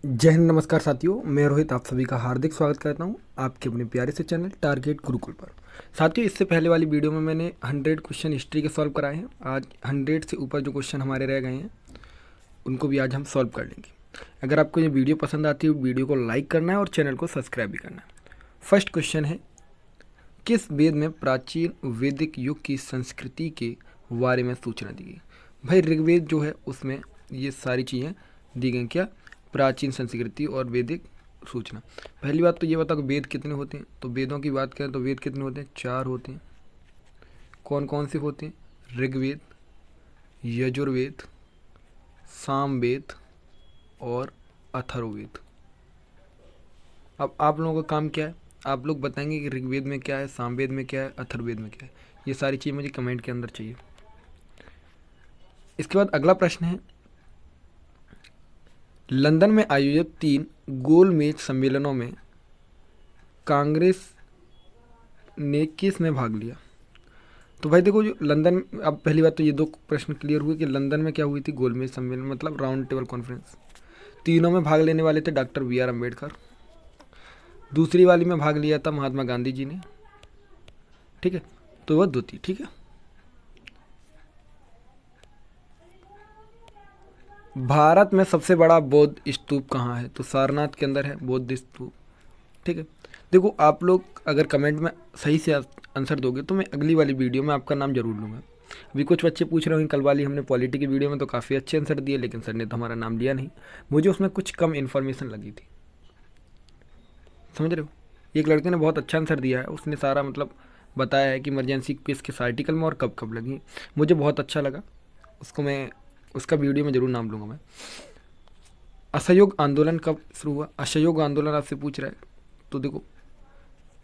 जय हिंद, नमस्कार साथियों। मैं रोहित आप सभी का हार्दिक स्वागत करता हूं आपके अपने प्यारे से चैनल टारगेट गुरुकुल पर। साथियों, इससे पहले वाली वीडियो में मैंने 100 क्वेश्चन हिस्ट्री के सॉल्व कराए हैं। आज 100 से ऊपर जो क्वेश्चन हमारे रह गए हैं उनको भी आज हम सॉल्व कर लेंगे। अगर आपको ये वीडियो पसंद आती है वीडियो को लाइक करना है और चैनल को सब्सक्राइब भी करना है। फर्स्ट क्वेश्चन है, किस वेद में प्राचीन वैदिक युग की संस्कृति के बारे में सूचना दी गई? भाई ऋग्वेद जो है उसमें ये सारी चीज़ें दी गई। क्या? प्राचीन संस्कृति और वैदिक सूचना। पहली बात तो ये बताओ वेद कितने होते हैं। तो वेदों की बात करें तो वेद कितने होते हैं? 4 होते हैं। कौन कौन से होते हैं? ऋग्वेद, यजुर्वेद, सामवेद और अथर्ववेद। अब आप लोगों का काम क्या है, आप लोग बताएंगे कि ऋग्वेद में क्या है, सामवेद में क्या है, अथर्ववेद में क्या है। ये सारी चीज़ मुझे कमेंट के अंदर चाहिए। इसके बाद अगला प्रश्न है, लंदन में आयोजित 3 गोलमेज सम्मेलनों में कांग्रेस ने किस में भाग लिया? तो भाई देखो, जो लंदन, अब पहली बात तो ये 2 प्रश्न क्लियर हुए कि लंदन में क्या हुई थी, गोलमेज सम्मेलन मतलब राउंड टेबल कॉन्फ्रेंस। तीनों में भाग लेने वाले थे डॉक्टर BR अम्बेडकर। दूसरी वाली में भाग लिया था महात्मा गांधी जी ने। ठीक है, तो वह 2 थी। ठीक है, भारत में सबसे बड़ा बौद्ध स्तूप कहाँ है? तो सारनाथ के अंदर है बौद्ध स्तूप। ठीक है, देखो आप लोग अगर कमेंट में सही से आंसर दोगे तो मैं अगली वाली वीडियो में आपका नाम जरूर लूँगा। अभी कुछ बच्चे पूछ रहे होंगे, कल वाली हमने पॉलिटी की वीडियो में तो काफ़ी अच्छे आंसर दिए लेकिन सर ने तो हमारा नाम लिया नहीं। मुझे उसमें कुछ कम इन्फॉर्मेशन लगी थी, समझ रहे हो। एक लड़के ने बहुत अच्छा आंसर दिया है, उसने सारा मतलब बताया है कि इमरजेंसी किस किस आर्टिकल में और कब कब लगी। मुझे बहुत अच्छा लगा, उसको मैं उसका वीडियो में ज़रूर नाम लूँगा मैं। असहयोग आंदोलन कब शुरू हुआ? असहयोग आंदोलन आपसे पूछ रहा है, तो देखो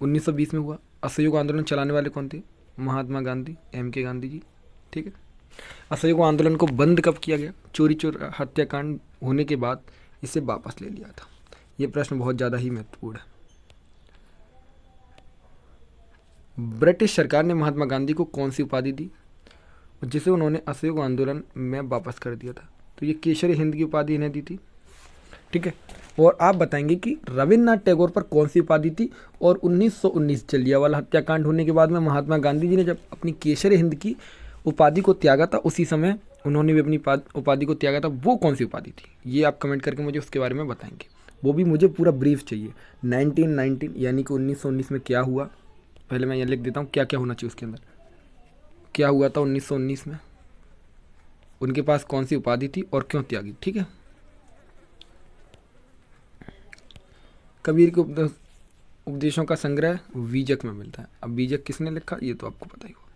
1920 में हुआ। असहयोग आंदोलन चलाने वाले कौन थे? महात्मा गांधी, MK गांधी जी। ठीक है, असहयोग आंदोलन को बंद कब किया गया? चोरी हत्याकांड होने के बाद इसे वापस ले लिया था। ये प्रश्न बहुत ज़्यादा ही महत्वपूर्ण है। ब्रिटिश सरकार ने महात्मा गांधी को कौन सी उपाधि दी जिसे उन्होंने असहयोग आंदोलन में वापस कर दिया था? तो ये केसरी हिंद की उपाधि इन्हें दी थी। ठीक है, और आप बताएंगे कि रविन्द्रनाथ टैगोर पर कौन सी उपाधि थी? और 1919 जलियांवाला हत्याकांड होने के बाद में महात्मा गांधी जी ने जब अपनी केसरी हिंद की उपाधि को त्यागा था, उसी समय उन्होंने भी अपनी उपाधि को त्यागा था। वो कौन सी उपाधि थी? ये आप कमेंट करके मुझे उसके बारे में बताएंगे। वो भी मुझे पूरा ब्रीफ चाहिए। 1919 यानी कि 1919 में क्या हुआ, पहले मैं ये लिख देता हूँ क्या क्या होना चाहिए उसके अंदर। क्या हुआ था 1919 में, उनके पास कौन सी उपाधि थी और क्यों त्यागी। ठीक है, कबीर के उपदेशों का संग्रह बीजक में मिलता है। अब बीजक किसने लिखा ये तो आपको पता ही होगा।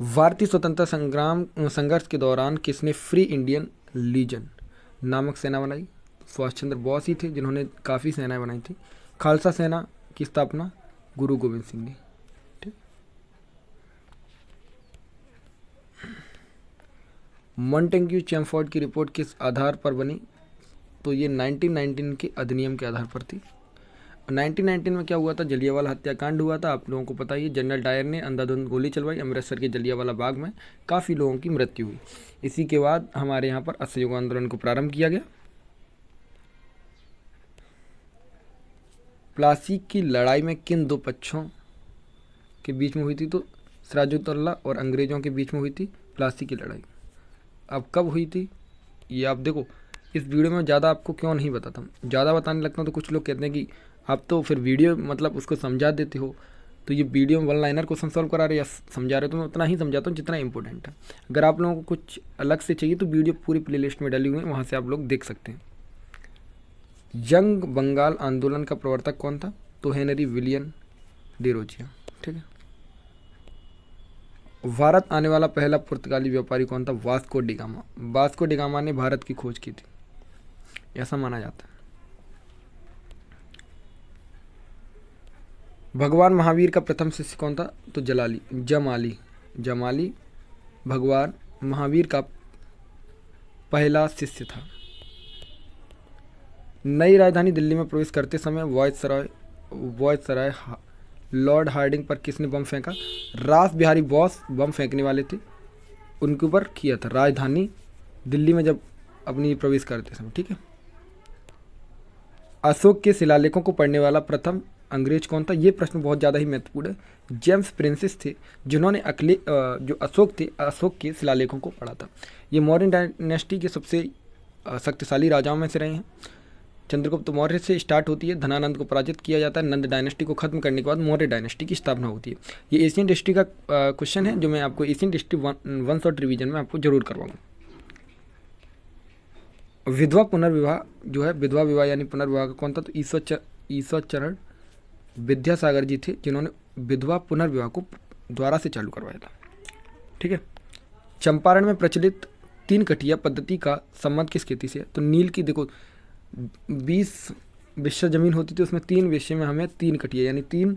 भारतीय स्वतंत्रता संघर्ष के दौरान किसने फ्री इंडियन लीजन नामक सेना बनाई? सुभाष चंद्र बोस ही थे जिन्होंने काफ़ी सेनाएं बनाई थी। खालसा सेना की स्थापना गुरु गोविंद सिंह ने। ठीक, मॉन्टेग्यू चैमफोर्ड की रिपोर्ट किस आधार पर बनी? तो ये 1919 के अधिनियम के आधार पर थी। 1919 में क्या हुआ था? जलियांवाला हत्याकांड हुआ था, आप लोगों को पता ही। जनरल डायर ने अंधाधुंध गोली चलवाई अमृतसर के जलियांवाला बाग में, काफ़ी लोगों की मृत्यु हुई। इसी के बाद हमारे यहाँ पर असहयोग आंदोलन को प्रारंभ किया गया। प्लासी की लड़ाई में किन 2 पक्षों के बीच में हुई थी? तो सिराजुद्दौला और अंग्रेज़ों के बीच में हुई थी प्लासी की लड़ाई। अब कब हुई थी ये आप देखो। इस वीडियो में ज़्यादा आपको क्यों नहीं बताता हूँ, ज़्यादा बताने लगता हूँ तो कुछ लोग कहते हैं कि आप तो फिर वीडियो मतलब उसको समझा देते हो। तो ये वीडियो में 1 लाइनर को सॉल्व करा रहे या समझा रहे हो, तो मैं उतना ही समझाता हूँ जितना इंपॉर्टेंट है। अगर आप लोगों को कुछ अलग से चाहिए तो वीडियो पूरी प्लेलिस्ट में डली हुई है, वहाँ से आप लोग देख सकते हैं। यंग बंगाल आंदोलन का प्रवर्तक कौन था? तो हेनरी विलियम डिरोजिया। ठीक है, भारत आने वाला पहला पुर्तगाली व्यापारी कौन था? Vasco da Gama. वास्को डिगामा ने भारत की खोज की थी, ऐसा माना जाता है। भगवान महावीर का प्रथम शिष्य कौन था? तो जमाली भगवान महावीर का पहला शिष्य था। नई राजधानी दिल्ली में प्रवेश करते समय वॉयसराय लॉर्ड हार्डिंग पर किसने बम फेंका? रास बिहारी बोस बम फेंकने वाले थे, उनके ऊपर किया था राजधानी दिल्ली में जब अपनी प्रवेश करते समय। ठीक है, अशोक के शिलालेखों को पढ़ने वाला प्रथम अंग्रेज कौन था? ये प्रश्न बहुत ज़्यादा ही महत्वपूर्ण है। जेम्स प्रिंसेस थे जिन्होंने जो अशोक थे, अशोक के शिलालेखों को पढ़ा था। ये मौर्य डायनेस्टी के सबसे शक्तिशाली राजाओं में से रहे हैं। चंद्रगुप्त मौर्य से स्टार्ट होती है, धनानंद को पराजित किया जाता है, नंद डायनेस्टी को खत्म करने के बाद मौर्य डायनेस्टी की स्थापना होती है। ये एशियन हिस्ट्री का क्वेश्चन है जो मैं आपको Asian history one shot revision में आपको जरूर करवाऊंगा। विधवा पुनर्विवाह जो है, विधवा विवाह यानी पुनर्विवाह का कौन था? तो ईश्वरचरण विद्यासागर जी थे जिन्होंने विधवा पुनर्विवाह को द्वारा से चालू करवाया था। ठीक है। चंपारण में प्रचलित 3 कटिया पद्धति का संबंध किस खेती से है? तो नील की देखो 20 विषय जमीन होती थी, उसमें 3 विषय में हमें 3 कटिया यानी 3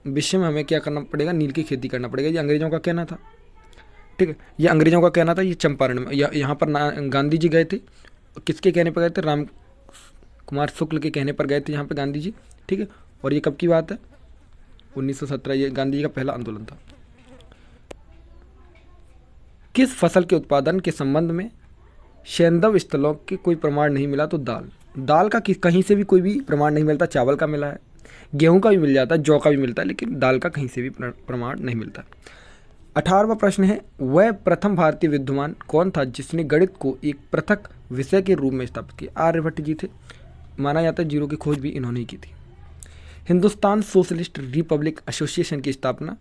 विषय में हमें क्या करना पड़ेगा? नील की खेती करना पड़ेगा। ये अंग्रेजों का कहना था। ठीक है, ये अंग्रेजों का कहना था। ये चंपारण में यहाँ पर गांधी जी गए थे। किसके कहने पर गए थे? राम कुमार शुक्ल के कहने पर गए थे यहाँ पे गांधी जी। ठीक है, और ये कब की बात है? 1917। ये गांधी जी का पहला आंदोलन था। किस फसल के उत्पादन के संबंध में सैंधव स्थलों के कोई प्रमाण नहीं मिला? तो दाल का कहीं से भी कोई भी प्रमाण नहीं मिलता। चावल का मिला है, गेहूं का भी मिल जाता है, जौ का भी मिलता है, लेकिन दाल का कहीं से भी प्रमाण नहीं मिलता। 18वां प्रश्न है, वह प्रथम भारतीय विद्वान कौन था जिसने गणित को एक पृथक विषय के रूप में स्थापित किया? आर्यभट्ट जी थे। माना जाता है जीरो की खोज भी इन्होंने ही की थी। हिंदुस्तान सोशलिस्ट रिपब्लिक एसोसिएशन की स्थापना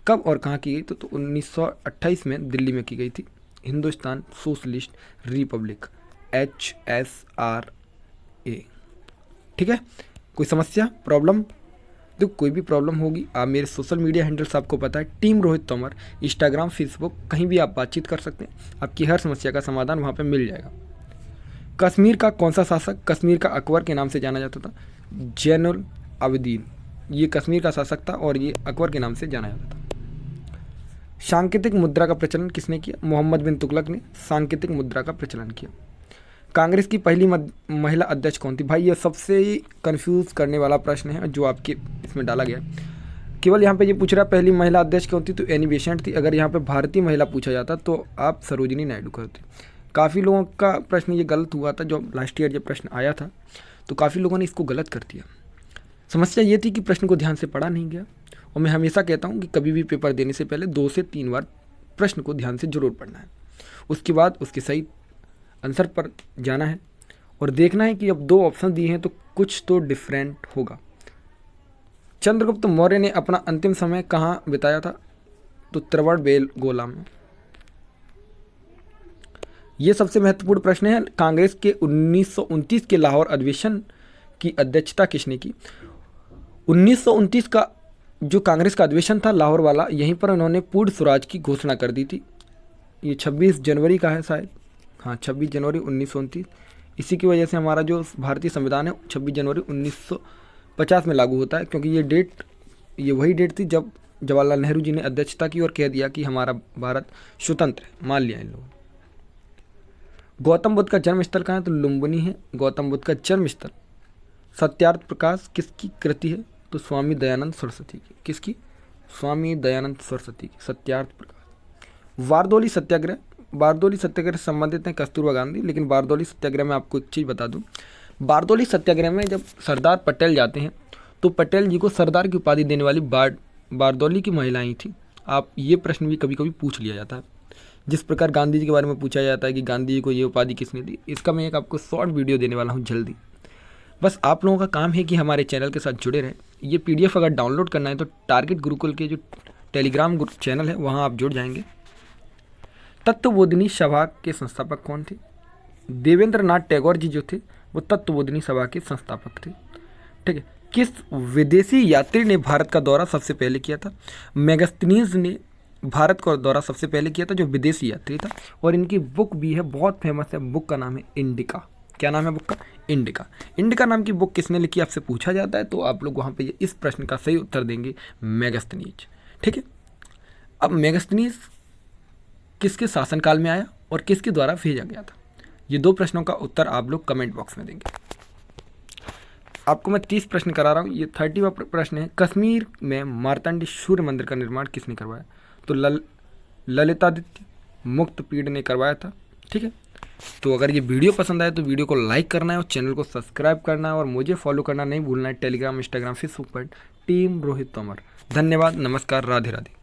कब और कहाँ की गई? तो 1928 में दिल्ली में की गई थी। Hindustan socialist Republic HSRA। ठीक है, कोई समस्या प्रॉब्लम? तो कोई भी प्रॉब्लम होगी आप मेरे सोशल मीडिया हैंडल्स आपको पता है, team Rohit Tomar, Instagram, Facebook, कहीं भी आप बातचीत कर सकते हैं। आपकी हर समस्या का समाधान वहाँ पे मिल जाएगा। कश्मीर का कौन सा शासक कश्मीर का अकबर के नाम से जाना जाता था? जैनुल आबिदीन। ये कश्मीर का शासक था और ये अकबर के नाम से जाना जाता था। सांकेतिक मुद्रा का प्रचलन किसने किया? मोहम्मद बिन तुगलक ने सांकेतिक मुद्रा का प्रचलन किया। कांग्रेस की पहली महिला अध्यक्ष कौन थी? भाई ये सबसे कंफ्यूज करने वाला प्रश्न है जो आपके इसमें डाला गया। केवल यहाँ पे ये पूछ रहा है पहली महिला अध्यक्ष कौन थी? तो एनी बेसेंट थी। अगर यहाँ पे भारतीय महिला पूछा जाता तो आप सरोजिनी नायडू करते। काफ़ी लोगों का प्रश्न ये गलत हुआ था। जो लास्ट ईयर जब प्रश्न आया था तो काफ़ी लोगों ने इसको गलत कर दिया। समस्या ये थी कि प्रश्न को ध्यान से पढ़ा नहीं गया। और मैं हमेशा कहता हूँ कि कभी भी पेपर देने से पहले 2 से 3 बार प्रश्न को ध्यान से जरूर पढ़ना है। उसके बाद उसके सही आंसर पर जाना है और देखना है कि अब 2 ऑप्शन दिए हैं तो कुछ तो डिफरेंट होगा। चंद्रगुप्त मौर्य ने अपना अंतिम समय कहाँ बिताया था? तो त्रिवेणबेलगोला में। ये सबसे महत्वपूर्ण प्रश्न है। कांग्रेस के 1929 के लाहौर अधिवेशन की अध्यक्षता किसने की? 1929 का जो कांग्रेस का अधिवेशन था लाहौर वाला, यहीं पर उन्होंने पूर्ण स्वराज की घोषणा कर दी थी। ये 26 जनवरी का है शायद, हाँ 26 जनवरी 1929। इसी की वजह से हमारा जो भारतीय संविधान है 26 जनवरी 1950 में लागू होता है, क्योंकि ये वही डेट थी जब जवाहरलाल नेहरू जी ने अध्यक्षता की और कह दिया कि हमारा भारत स्वतंत्र है। मान लिया इन लोगों। गौतम बुद्ध का जन्म स्थल कहाँ है? तो लुम्बिनी है गौतम बुद्ध का जन्म स्थल। सत्यार्थ प्रकाश किसकी कृति है? तो स्वामी दयानंद सरस्वती की। किसकी? स्वामी दयानंद सरस्वती की सत्यार्थ प्रकाश। बारदौली सत्याग्रह, बारदौली सत्याग्रह से संबंधित हैं कस्तूरबा गांधी। लेकिन बारदौली सत्याग्रह में आपको एक चीज़ बता दूं, बारदौली सत्याग्रह में जब सरदार पटेल जाते हैं तो पटेल जी को सरदार की उपाधि देने वाली बारदौली की महिलाएं थी। आप ये प्रश्न भी कभी कभी पूछ लिया जाता है। जिस प्रकार गांधी जी के बारे में पूछा जाता है कि गांधी जी को ये उपाधि किसने दी, इसका मैं एक आपको शॉर्ट वीडियो देने वाला हूँ जल्दी। बस आप लोगों का काम है कि हमारे चैनल के साथ जुड़े रहें। ये PDF अगर डाउनलोड करना है तो टारगेट गुरुकुल के जो टेलीग्राम चैनल है वहाँ आप जुड़ जाएंगे। तत्वबोधिनी सभा के संस्थापक कौन थे? देवेंद्र नाथ टैगोर जी जो थे वो तत्वबोधिनी सभा के संस्थापक थे। ठीक है। किस विदेशी यात्री ने भारत का दौरा सबसे पहले किया था? मेगास्थनीज ने भारत का दौरा सबसे पहले किया था, जो विदेशी यात्री था। और इनकी बुक भी है, बहुत फेमस है। बुक का नाम है इंडिका। क्या नाम है बुक का? इंडिका। इंडिका नाम की बुक किसने लिखी आपसे पूछा जाता है तो आप लोग वहाँ पे इस प्रश्न का सही उत्तर देंगे मेगास्थनीज। ठीक है। अब मेगास्थनीज किसके शासनकाल में आया और किसके द्वारा भेजा गया था? ये 2 प्रश्नों का उत्तर आप लोग कमेंट बॉक्स में देंगे। आपको मैं 30 प्रश्न करा रहा हूँ। ये 30वां प्रश्न है, कश्मीर में मार्तंड सूर्य मंदिर का निर्माण किसने करवाया? तो ललितादित्य मुक्तपीड़ ने करवाया था। ठीक है। तो अगर ये वीडियो पसंद आए तो वीडियो को लाइक करना है और चैनल को सब्सक्राइब करना है और मुझे फॉलो करना नहीं भूलना है टेलीग्राम, इंस्टाग्राम, फेसबुक पर टीम रोहित तोमर। धन्यवाद, नमस्कार, राधे राधे।